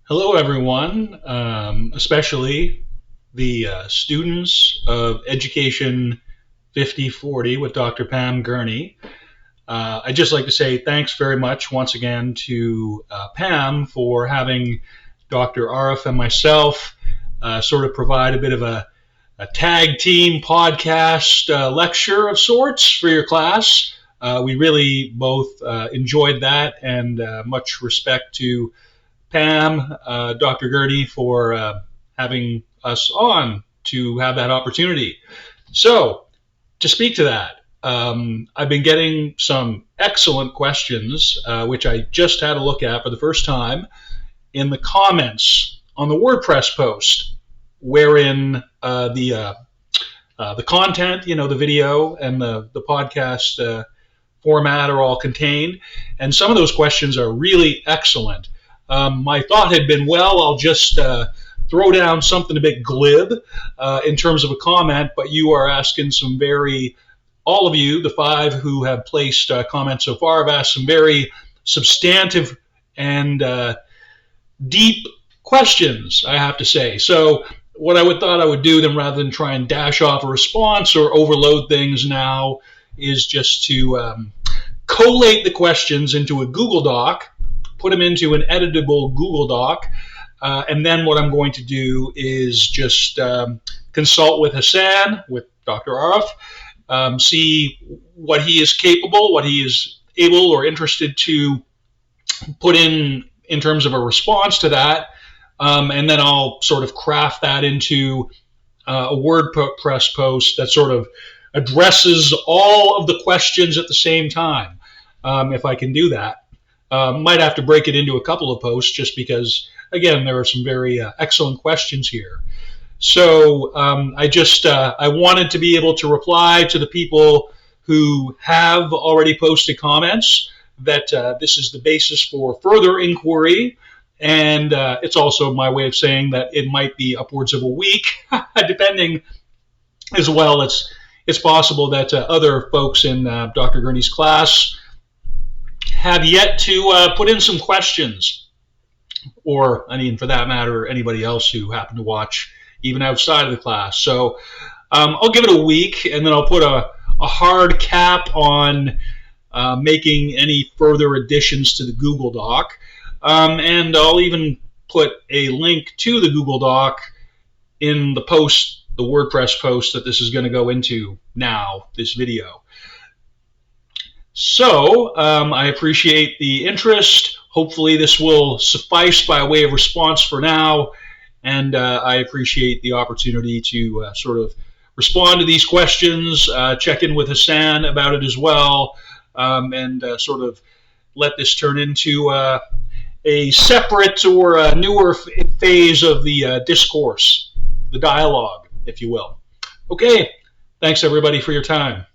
Hello, everyone, especially the students of Education 5040 with Dr. Pam Gurney. I'd just like to say thanks very much once again to Pam for having Dr. Arif and myself sort of provide a bit of a tag team podcast lecture of sorts for your class. We really both enjoyed that, and much respect to Pam, Dr. Gurney, for having us on to have that opportunity. So, to speak to that, I've been getting some excellent questions, which I just had a look at for the first time in the comments on the WordPress post, wherein the content, the video and the podcast format are all contained. And some of those questions are really excellent. My thought had been, well, I'll just throw down something a bit glib in terms of a comment, but you are asking some all of you, the 5 who have placed comments so far, have asked some very substantive and deep questions, I have to say. So what I thought I would do then, rather than try and dash off a response or overload things now, is just to collate the questions into a Google Doc, put them into an editable Google Doc, and then what I'm going to do is just consult with Hassan, with Dr. Arif, see what he is capable, what he is able or interested to put in terms of a response to that, and then I'll sort of craft that into a WordPress post that sort of addresses all of the questions at the same time, if I can do that. Might have to break it into a couple of posts just because, again, there are some very excellent questions here. So I wanted to be able to reply to the people who have already posted comments that this is the basis for further inquiry, and it's also my way of saying that it might be upwards of a week, depending as well. It's possible that other folks in Dr. Gurney's class have yet to put in some questions, or, I mean, for that matter, anybody else who happened to watch even outside of the class. So I'll give it a week, and then I'll put a hard cap on making any further additions to the Google Doc, and I'll even put a link to the Google Doc in the post, the WordPress post that this is going to go into now, this video. So I appreciate the interest. Hopefully this will suffice by way of response for now, and I appreciate the opportunity to sort of respond to these questions, check in with Hassan about it as well, and sort of let this turn into a separate or a newer phase of the discourse, the dialogue, if you will. Okay, thanks everybody for your time.